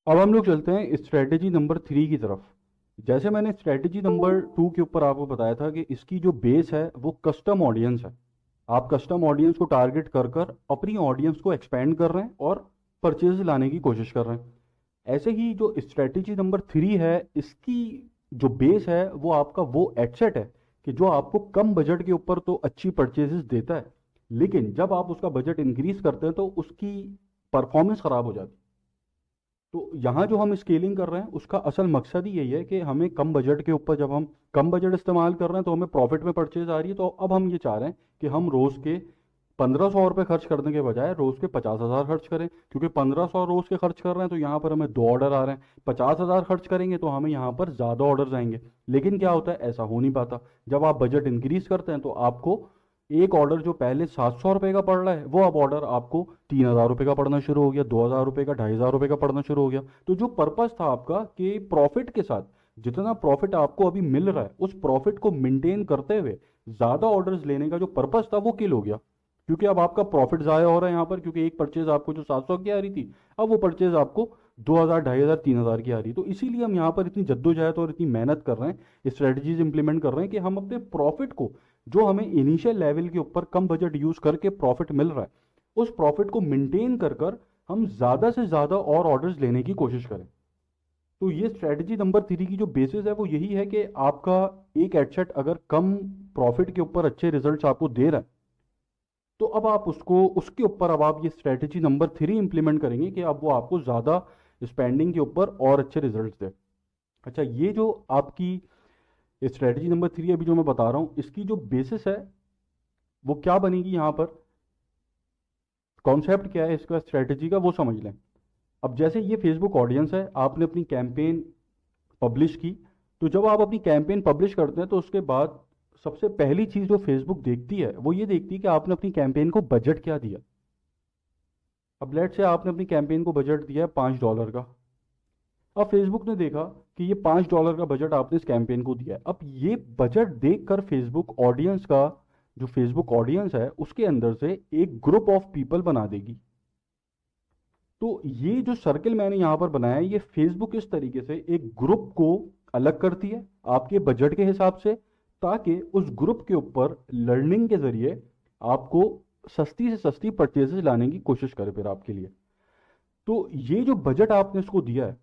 अब हम लोग चलते हैं स्ट्रेटेजी नंबर 3 की तरफ। जैसे मैंने स्ट्रेटेजी नंबर 2 के ऊपर आपको बताया था कि इसकी जो बेस है वो कस्टम ऑडियंस है। आप कस्टम ऑडियंस को टारगेट कर कर अपनी ऑडियंस को एक्सपेंड कर रहे हैं और परचेज लाने की कोशिश कर रहे हैं। ऐसे ही जो स्ट्रेटेजी नंबर 3 है, इसकी जो बेस है वो आपका वो एडसेट है कि जो आपको कम बजट के ऊपर तो अच्छी परचेजेस देता है, लेकिन जब आप उसका बजट इंक्रीज करते हैं तो उसकी परफॉर्मेंस खराब हो जाती है। तो यहाँ जो हम स्केलिंग कर रहे हैं उसका असल मकसद ही यही है कि हमें कम बजट के ऊपर, जब हम कम बजट इस्तेमाल कर रहे हैं तो हमें प्रॉफिट में परचेज आ रही है, तो अब हम ये चाह रहे हैं कि हम रोज़ के 1500 रुपये खर्च करने के बजाय रोज़ के 50,000 खर्च करें। क्योंकि 1500 रोज़ के खर्च कर रहे हैं तो यहाँ पर हमें 2 ऑर्डर आ रहे हैं, 50,000 खर्च करेंगे तो हमें यहाँ पर ज़्यादा ऑर्डर आएंगे। लेकिन क्या होता है, ऐसा हो नहीं पाता। जब आप बजट इंक्रीज करते हैं तो आपको एक ऑर्डर जो पहले 700 रुपये का पड़ रहा है वो अब ऑर्डर आपको 3,000 रुपये का पड़ना शुरू हो गया, 2,000 रुपये का, 2,500 रुपये का पड़ना शुरू हो गया। तो जो पर्पस था आपका कि प्रॉफिट के साथ जितना प्रॉफिट आपको अभी मिल रहा है उस प्रॉफिट को मेंटेन करते हुए ज़्यादा ऑर्डर्स लेने का जो पर्पस था वो किल हो गया। क्योंकि अब आपका प्रॉफिट ज़ाया हो रहा है यहाँ पर, क्योंकि एक परचेज आपको जो 700 की आ रही थी अब वो परचेज आपको 2,000, 2,500, 3,000 की आ रही है। तो इसीलिए हम यहाँ पर इतनी जद्दोजहद और इतनी मेहनत कर रहे हैं, स्ट्रेटजीज इंप्लीमेंट कर रहे हैं कि हम अपने प्रॉफिट को, जो हमें इनिशियल लेवल के ऊपर कम बजट यूज करके प्रॉफिट मिल रहा है, उस प्रॉफिट को मेंटेन कर कर हम ज्यादा से ज्यादा और ऑर्डर्स लेने की कोशिश करें। तो ये स्ट्रेटजी नंबर 3 की जो बेसिस है वो यही है कि आपका एक एडसेट अगर कम प्रॉफिट के ऊपर अच्छे रिजल्ट्स आपको दे रहा है तो अब आप उसको, उसके ऊपर अब आप ये स्ट्रेटजी नंबर 3 इंप्लीमेंट करेंगे कि अब वो आपको ज़्यादा स्पेंडिंग के ऊपर और अच्छे रिजल्ट्स दे। अच्छा, ये जो आपकी स्ट्रेटजी नंबर 3 अभी जो मैं बता रहा हूँ इसकी जो बेसिस है वो क्या बनेगी, यहाँ पर कॉन्सेप्ट क्या है इसका, स्ट्रेटजी का, वो समझ लें। अब जैसे ये फेसबुक ऑडियंस है, आपने अपनी कैंपेन पब्लिश की। तो जब आप अपनी कैंपेन पब्लिश करते हैं तो उसके बाद सबसे पहली चीज़ जो फेसबुक देखती है वो ये देखती है कि आपने अपनी कैंपेन को बजट क्या दिया। अब लेट से आपने अपनी कैंपेन को बजट दिया है $5 का। अब फेसबुक ने देखा कि ये $5 का बजट आपने इस कैंपेन को दिया है। अब ये बजट देखकर फेसबुक ऑडियंस का, जो फेसबुक ऑडियंस है उसके अंदर से एक ग्रुप ऑफ पीपल बना देगी। तो ये जो सर्कल मैंने यहाँ पर बनाया है, ये फेसबुक इस तरीके से एक ग्रुप को अलग करती है आपके बजट के हिसाब से, ताकि उस ग्रुप के ऊपर लर्निंग के जरिए आपको सस्ती से सस्ती परचेजेस लाने की कोशिश करे फिर आपके लिए। तो ये जो बजट आपने इसको दिया है,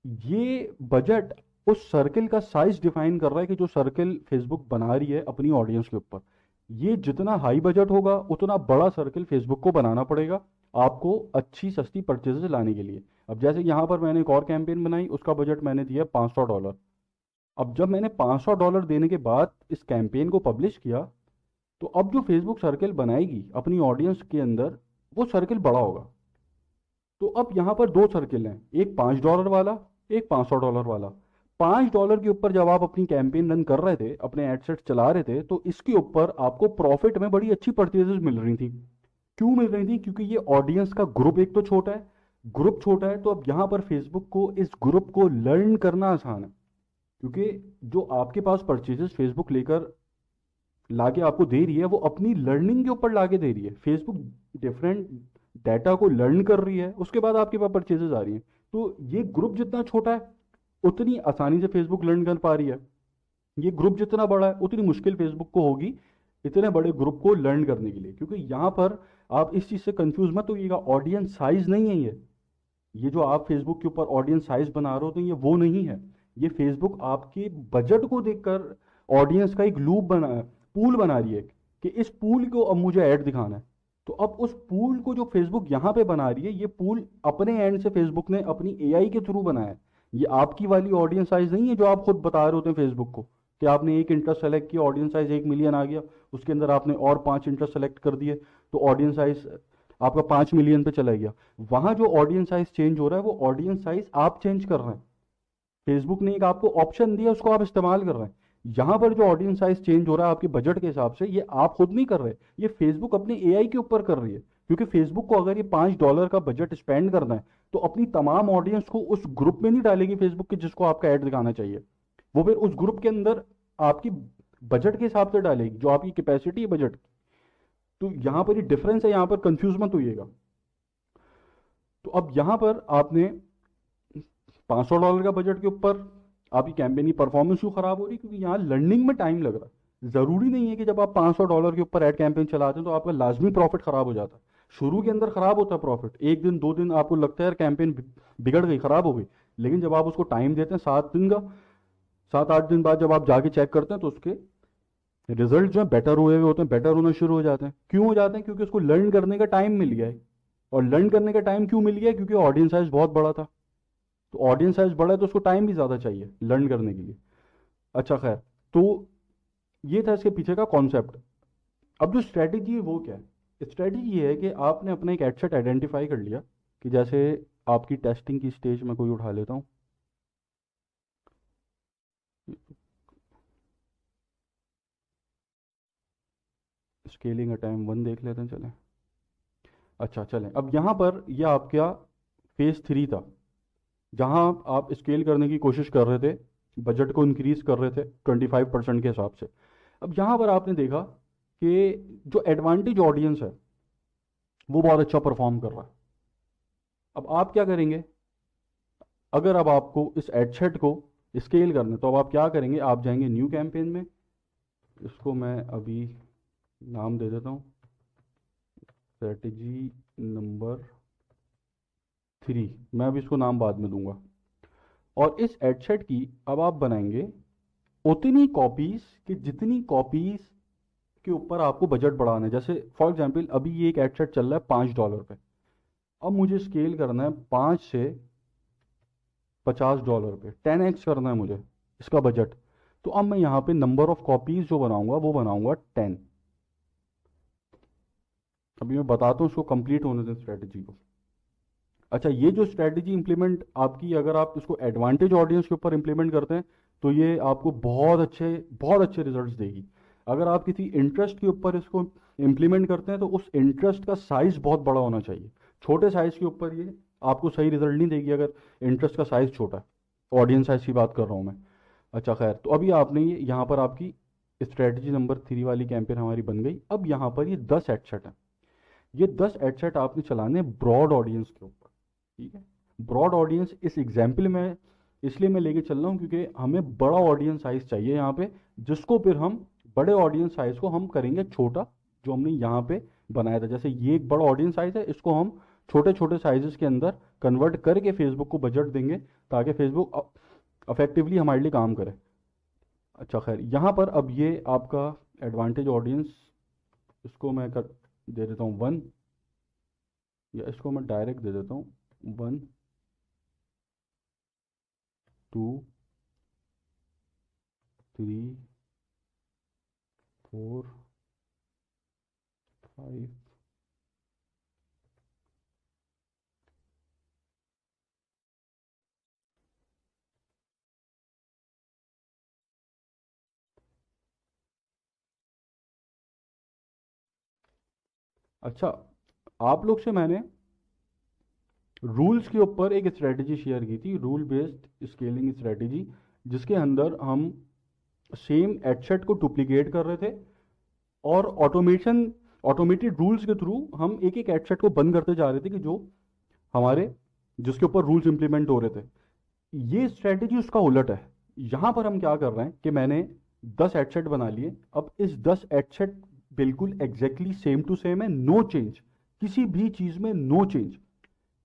ये बजट उस सर्कल का साइज डिफाइन कर रहा है कि जो सर्कल फेसबुक बना रही है अपनी ऑडियंस के ऊपर। ये जितना हाई बजट होगा उतना बड़ा सर्कल फेसबुक को बनाना पड़ेगा आपको अच्छी सस्ती परचेजेस लाने के लिए। अब जैसे यहाँ पर मैंने एक और कैंपेन बनाई, उसका बजट मैंने दिया $500। अब जब मैंने $500 देने के बाद इस कैंपेन को पब्लिश किया तो अब जो फेसबुक सर्कल बनाएगी अपनी ऑडियंस के अंदर वो सर्कल बड़ा होगा। तो अब यहाँ पर दो सर्किल हैं, एक $5 वाला, एक $500 वाला। $5 के ऊपर जब आप अपनी कैंपेन रन कर रहे थे, अपने एडसेट चला रहे थे, तो इसके ऊपर आपको प्रॉफिट में बड़ी अच्छी परचेजेस मिल रही थी। क्यों मिल रही थी? क्योंकि ये ऑडियंस का ग्रुप एक तो छोटा है, ग्रुप छोटा है, तो अब यहाँ पर फेसबुक को इस ग्रुप को लर्न करना आसान है। क्योंकि जो आपके पास परचेजेस फेसबुक लेकर लाके आपको दे रही है वो अपनी लर्निंग के ऊपर लाके दे रही है। फेसबुक डिफरेंट डाटा को लर्न कर रही है, उसके बाद आपके पास परचेजेस आ रही हैं। तो ये ग्रुप जितना छोटा है उतनी आसानी से फेसबुक लर्न कर पा रही है, ये ग्रुप जितना बड़ा है उतनी मुश्किल फेसबुक को होगी इतने बड़े ग्रुप को लर्न करने के लिए। क्योंकि यहाँ पर आप इस चीज़ से कंफ्यूज मत होइएगा, ऑडियंस साइज नहीं है ये जो आप फेसबुक के ऊपर ऑडियंस साइज बना रहे हो तो ये वो नहीं है। ये फेसबुक आपके बजट को देखकर ऑडियंस का एक लूप बना, पूल बना रही है कि इस पूल को अब मुझे ऐड दिखाना है। तो अब उस पूल को जो फेसबुक यहाँ पे बना रही है, ये पूल अपने एंड से फेसबुक ने अपनी एआई के थ्रू बनाया है। ये आपकी वाली ऑडियंस साइज नहीं है जो आप खुद बता रहे होते हैं फेसबुक को कि आपने एक इंटरेस्ट सेलेक्ट किया, ऑडियंस साइज 1 मिलियन आ गया, उसके अंदर आपने और 5 इंटरेस्ट सेलेक्ट कर दिए तो ऑडियंस साइज आपका 5 मिलियन पे चला गया। वहां जो ऑडियंस साइज चेंज हो रहा है वो ऑडियंस साइज आप चेंज कर रहे हैं। फेसबुक ने एक आपको ऑप्शन दिया, उसको आप इस्तेमाल कर रहे हैं। यहां पर जो ऑडियंस साइज चेंज हो रहा है आपके बजट के हिसाब से, ये आप खुद नहीं कर रहे, ये फेसबुक अपने एआई के ऊपर कर रही है। क्योंकि फेसबुक को अगर ये $5 का बजट स्पेंड करना है तो अपनी तमाम ऑडियंस को उस ग्रुप में नहीं डालेगी फेसबुक के जिसको आपका ऐड दिखाना चाहिए, वो फिर उस ग्रुप के अंदर आपकी बजट के हिसाब से डालेगी जो आपकी कैपेसिटी है बजट। तो यहां पर ये डिफरेंस है, यहां पर कंफ्यूज मत होइएगा। तो अब यहां पर आपने $500 का बजट के ऊपर आपकी कैंपेन की परफॉर्मेंस क्यों खराब हो रही है? क्योंकि यहाँ लर्निंग में टाइम लग रहा है। जरूरी नहीं है कि जब आप $500 के ऊपर एड कैंपेन चलाते हैं तो आपका लाजमी प्रॉफिट खराब हो जाता है। शुरू के अंदर खराब होता है प्रॉफिट, 1 दिन 2 दिन आपको लगता है यार कैंपेन बिगड़ गई, खराब हो गई, लेकिन जब आप उसको टाइम देते हैं 7 दिन का, 7-8 दिन बाद जब आप जाके चेक करते हैं तो उसके रिजल्ट जो है बेटर हुए हुए होते हैं, बेटर होना शुरू हो जाते हैं। क्यों हो जाते हैं? क्योंकि उसको लर्न करने का टाइम मिल गया है। और लर्न करने का टाइम क्यों मिल गया है? क्योंकि ऑडियंस साइज बहुत बड़ा था। तो ऑडियंस साइज बड़ा है तो उसको टाइम भी ज़्यादा चाहिए लर्न करने के लिए। अच्छा खैर, तो ये था इसके पीछे का कॉन्सेप्ट। अब जो स्ट्रैटेजी है वो क्या है? स्ट्रैटेजी ये है कि आपने अपना एक एड सेट आइडेंटिफाई कर लिया कि जैसे आपकी टेस्टिंग की स्टेज में कोई उठा लेता हूँ, स्केलिंग का टाइम 1 देख लेते हैं, चलें। अच्छा चलें, अब यहाँ पर यह आपका फेज 3 था जहाँ आप स्केल करने की कोशिश कर रहे थे, बजट को इंक्रीज कर रहे थे 25% के हिसाब से। अब यहाँ पर आपने देखा कि जो एडवांटेज ऑडियंस है वो बहुत अच्छा परफॉर्म कर रहा है। अब आप क्या करेंगे? अगर अब आपको इस एड सेट को स्केल करना है तो अब आप क्या करेंगे? आप जाएंगे न्यू कैंपेन में, इसको मैं अभी नाम दे देता हूँ स्ट्रेटजी नंबर 3, मैं अभी इसको नाम बाद में दूंगा। और इस एड सेट की अब आप बनाएंगे उतनी कॉपीज कि जितनी कॉपीज के ऊपर आपको बजट बढ़ाना है। जैसे फॉर एग्जांपल अभी ये एक एड सेट चल रहा है $5 पे, अब मुझे स्केल करना है 5 से $50 पे, 10x करना है मुझे इसका बजट। तो अब मैं यहाँ पे नंबर ऑफ कॉपीज जो बनाऊंगा वो बनाऊंगा 10। अभी मैं बताता हूँ इसको कंप्लीट होने दें स्ट्रेटजी को। अच्छा, ये जो स्ट्रेटजी इंप्लीमेंट आपकी, अगर आप इसको एडवांटेज ऑडियंस के ऊपर इंप्लीमेंट करते हैं तो ये आपको बहुत अच्छे रिजल्ट्स देगी। अगर आप किसी इंटरेस्ट के ऊपर इसको इंप्लीमेंट करते हैं तो उस इंटरेस्ट का साइज बहुत बड़ा होना चाहिए। छोटे साइज के ऊपर ये आपको सही रिजल्ट नहीं देगी अगर इंटरेस्ट का साइज छोटा है। ऑडियंस साइज की बात कर रहा हूँ मैं। अच्छा खैर, तो अभी आपने ये यहाँ पर आपकी स्ट्रेटजी नंबर 3 वाली कैंपेन हमारी बन गई। अब यहाँ पर ये 10 एडसेट है, ये 10 एडसेट आपने चलाने ब्रॉड ऑडियंस के ऊपर। ठीक है, ब्रॉड ऑडियंस इस एग्जाम्पल में इसलिए मैं लेके चल रहा हूँ क्योंकि हमें बड़ा ऑडियंस साइज चाहिए यहाँ पे, जिसको फिर हम बड़े ऑडियंस साइज को हम करेंगे छोटा, जो हमने यहाँ पे बनाया था। जैसे ये एक बड़ा ऑडियंस साइज है, इसको हम छोटे छोटे साइजेस के अंदर कन्वर्ट करके फेसबुक को बजट देंगे ताकि फेसबुक अफेक्टिवली हमारे लिए काम करे। अच्छा खैर, यहाँ पर अब ये आपका एडवांटेज ऑडियंस, इसको मैं दे देता हूँ 1, या इसको मैं डायरेक्ट दे देता हूँ 1 2 3 4 5। अच्छा, आप लोग से मैंने रूल्स के ऊपर एक स्ट्रेटजी शेयर की थी, रूल बेस्ड स्केलिंग स्ट्रेटजी, जिसके अंदर हम सेम एडसेट को डुप्लीकेट कर रहे थे और ऑटोमेटेड रूल्स के थ्रू हम एक एक एडसेट को बंद करते जा रहे थे कि जो हमारे जिसके ऊपर रूल्स इंप्लीमेंट हो रहे थे। ये स्ट्रेटजी उसका उलट है। यहां पर हम क्या कर रहे हैं कि मैंने 10 एडसेट बना लिए। अब इस 10 एडसेट बिल्कुल एग्जैक्टली सेम टू सेम है, नो चेंज, किसी भी चीज में नो चेंज।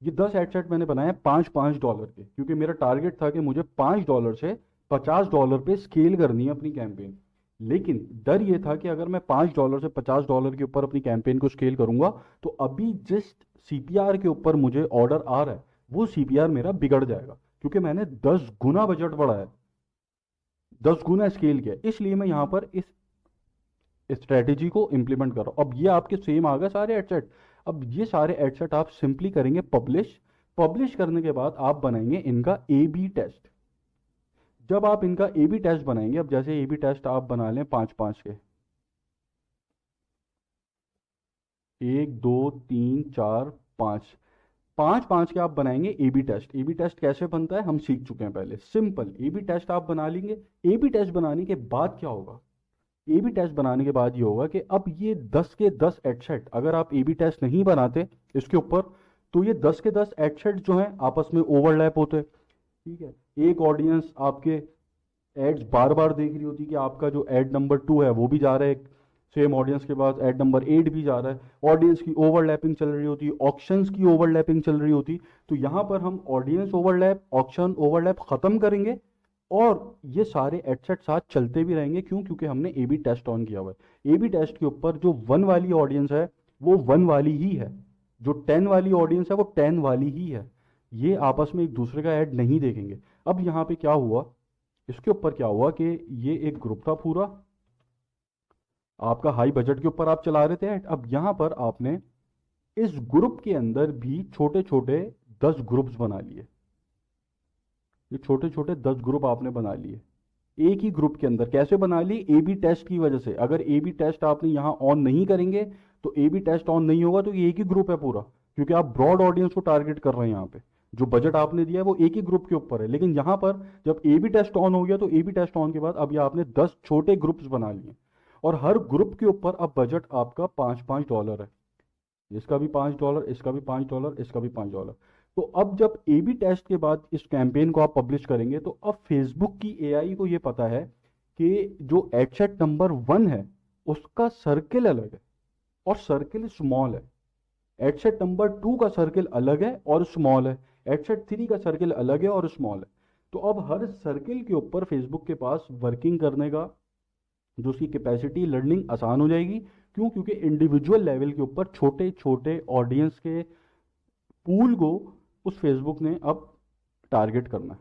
ये 10 एडसेट मैंने बनाए $5 के, क्योंकि मेरा टारगेट था कि मुझे $5 से $50 पे स्केल करनी है अपनी कैंपेन। लेकिन डर ये था कि अगर मैं $5 से $50 के ऊपर अपनी कैंपेन को स्केल करूंगा तो अभी जिस सीपीआर के ऊपर मुझे ऑर्डर आ रहा है वो सीपीआर मेरा बिगड़ जाएगा, क्योंकि मैंने 10 गुना बजट बढ़ाया, 10 गुना स्केल किया। इसलिए मैं यहां पर इस स्ट्रेटेजी को इंप्लीमेंट कर रहा हूं। अब ये आपके सेम आ गए सारे एडसेट। अब ये सारे एडसेट आप सिंपली करेंगे पब्लिश। पब्लिश करने के बाद आप बनाएंगे इनका ए बी टेस्ट। जब आप इनका ए बी टेस्ट बनाएंगे, अब जैसे ए बी टेस्ट आप बना लें 5-5 के, 1 2 3 4 5, 5-5 के आप बनाएंगे A B test. A B test कैसे बनता है हम सीख चुके हैं पहले, सिंपल ए बी टेस्ट आप बना लेंगे। ए बी टेस्ट बनाने के बाद क्या होगा? ए बी टेस्ट बनाने के बाद ये होगा कि अब ये 10 के 10 एडसेट, अगर आप ए बी टेस्ट नहीं बनाते इसके ऊपर तो ये 10 के 10 एडसेट जो हैं आपस में ओवरलैप होते, ठीक है, एक ऑडियंस आपके एड्स बार बार देख रही होती कि आपका जो एड नंबर 2 है वो भी जा रहा है सेम ऑडियंस के पास, एड नंबर 8 भी जा रहा है, ऑडियंस की ओवरलैपिंग चल रही होती, ऑक्शंस की ओवरलैपिंग चल रही होती। तो यहाँ पर हम ऑडियंस ओवरलैप, ऑक्शन ओवरलैप खत्म करेंगे और ये सारे एडसेट साथ चलते भी रहेंगे। क्यों? क्योंकि हमने ए बी टेस्ट ऑन किया हुआ है। ए बी टेस्ट के ऊपर जो 1 वाली ऑडियंस है वो 1 वाली ही है, जो 10 वाली ऑडियंस है वो 10 वाली ही है। ये आपस में एक दूसरे का ऐड नहीं देखेंगे। अब यहाँ पे क्या हुआ, इसके ऊपर क्या हुआ कि ये एक ग्रुप था पूरा आपका, हाई बजट के ऊपर आप चला रहे थे ऐड। अब यहाँ पर आपने इस ग्रुप के अंदर भी छोटे छोटे 10 ग्रुप्स बना लिए। ये छोटे छोटे 10 ग्रुप आपने बना लिए एक ही ग्रुप के अंदर। कैसे बना ली? ए बी टेस्ट की वजह से। अगर ए बी टेस्ट आपने यहाँ ऑन नहीं करेंगे तो ए बी टेस्ट ऑन नहीं होगा, तो ये एक ही ग्रुप है पूरा, क्योंकि आप ब्रॉड ऑडियंस को टारगेट कर रहे हैं। यहाँ पे जो बजट आपने दिया है वो एक ही ग्रुप के ऊपर है। लेकिन यहाँ पर जब ए बी टेस्ट ऑन हो गया तो ए बी टेस्ट ऑन के बाद अब ये आपने 10 छोटे ग्रुप्स बना लिए और हर ग्रुप के ऊपर अब बजट आपका $5 है। इसका भी $5, इसका भी $5, इसका भी $5। तो अब जब ए बी टेस्ट के बाद इस कैंपेन को आप पब्लिश करेंगे तो अब फेसबुक की एआई को ये पता है कि जो एडसेट नंबर 1 है उसका सर्किल अलग है और सर्किल स्मॉल है, एडसेट नंबर 2 का सर्किल अलग है और स्मॉल है, एडसेट 3 का सर्किल अलग है और स्मॉल है। तो अब हर सर्किल के ऊपर फेसबुक के पास वर्किंग करने का जो उसकी कैपेसिटी, लर्निंग आसान हो जाएगी। क्यों? क्योंकि इंडिविजुअल लेवल के ऊपर छोटे छोटे ऑडियंस के पूल को उस फेसबुक ने अब टारगेट करना है।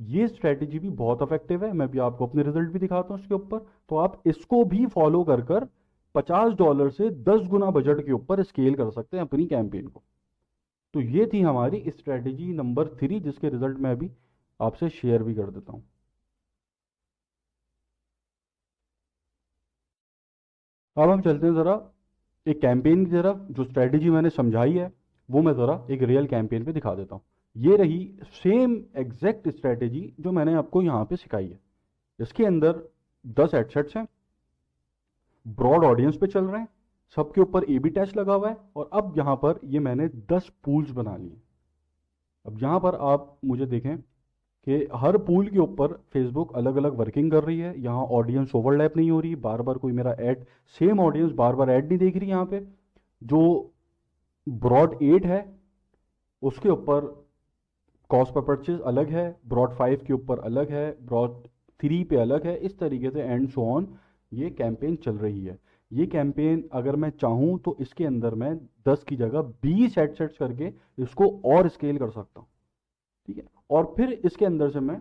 ये स्ट्रेटेजी भी बहुत इफेक्टिव है, मैं भी आपको अपने रिजल्ट भी दिखाता हूं इसके ऊपर। तो आप इसको भी फॉलो कर कर $50 से 10 गुना बजट के ऊपर स्केल कर सकते हैं अपनी कैंपेन को। तो ये थी हमारी स्ट्रेटेजी नंबर 3, जिसके रिजल्ट मैं अभी आपसे शेयर भी कर देता हूं। अब हम चलते हैं ज़रा एक कैंपेन की तरफ। जो स्ट्रेटेजी मैंने समझाई है वो मैं ज़रा एक रियल कैंपेन पे दिखा देता हूँ। ये रही सेम एग्जैक्ट स्ट्रेटेजी जो मैंने आपको यहाँ पे सिखाई है। इसके अंदर 10 एडसेट्स हैं, ब्रॉड ऑडियंस पे चल रहे हैं, सबके ऊपर ए बी टेस्ट लगा हुआ है और अब यहाँ पर ये मैंने 10 पूल्स बना लिए। अब यहाँ पर आप मुझे देखें कि हर पूल के ऊपर फेसबुक अलग अलग वर्किंग कर रही है। यहाँ ऑडियंस ओवरलैप नहीं हो रही, बार बार कोई मेरा ऐड, सेम ऑडियंस बार बार ऐड नहीं देख रही। यहाँ पे जो ब्रॉड 8 है उसके ऊपर कॉस्ट पर परचेज अलग है, ब्रॉड 5 के ऊपर अलग है, ब्रॉड 3 पे अलग है। इस तरीके से एंड सो ऑन ये कैंपेन चल रही है। ये कैंपेन अगर मैं चाहूँ तो इसके अंदर मैं 10 की जगह 20 एडसेट्स करके इसको और स्केल कर सकता हूँ। ठीक है, और फिर इसके अंदर से मैं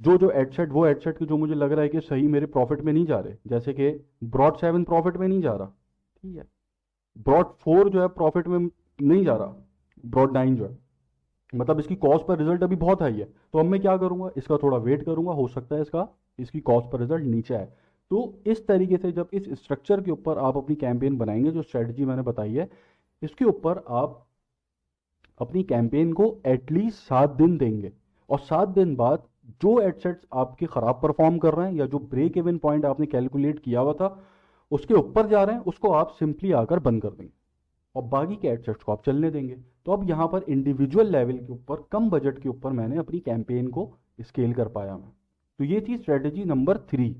जो जो एडसेट, वो एडसेट की जो मुझे लग रहा है कि सही मेरे प्रॉफिट में नहीं जा रहे, जैसे कि ब्रॉड 7 प्रॉफिट में नहीं जा रहा, ठीक है, ब्रॉड 4 जो है प्रॉफिट में नहीं जा रहा, ब्रॉड 9 जो है, मतलब इसकी कॉस्ट पर रिजल्ट अभी बहुत हाई है। तो अब मैं क्या करूंगा, इसका थोड़ा वेट करूंगा, हो सकता है इसकी कॉस्ट पर रिजल्ट नीचे आए। तो इस तरीके से जब इस स्ट्रक्चर के ऊपर आप अपनी कैंपेन बनाएंगे, जो स्ट्रेटजी मैंने बताई है, इसके ऊपर आप अपनी कैंपेन को एटलीस्ट 7 दिन देंगे और 7 दिन बाद जो एडसेट्स आपके खराब परफॉर्म कर रहे हैं या जो ब्रेक इवन पॉइंट आपने कैलकुलेट किया हुआ था उसके ऊपर जा रहे हैं, उसको आप सिंपली आकर बंद कर देंगे और बाकी के एडसेट्स को आप चलने देंगे। तो अब यहाँ पर इंडिविजुअल लेवल के ऊपर, कम बजट के ऊपर मैंने अपनी कैंपेन को स्केल कर पाया मैं। तो ये थी स्ट्रेटेजी नंबर 3।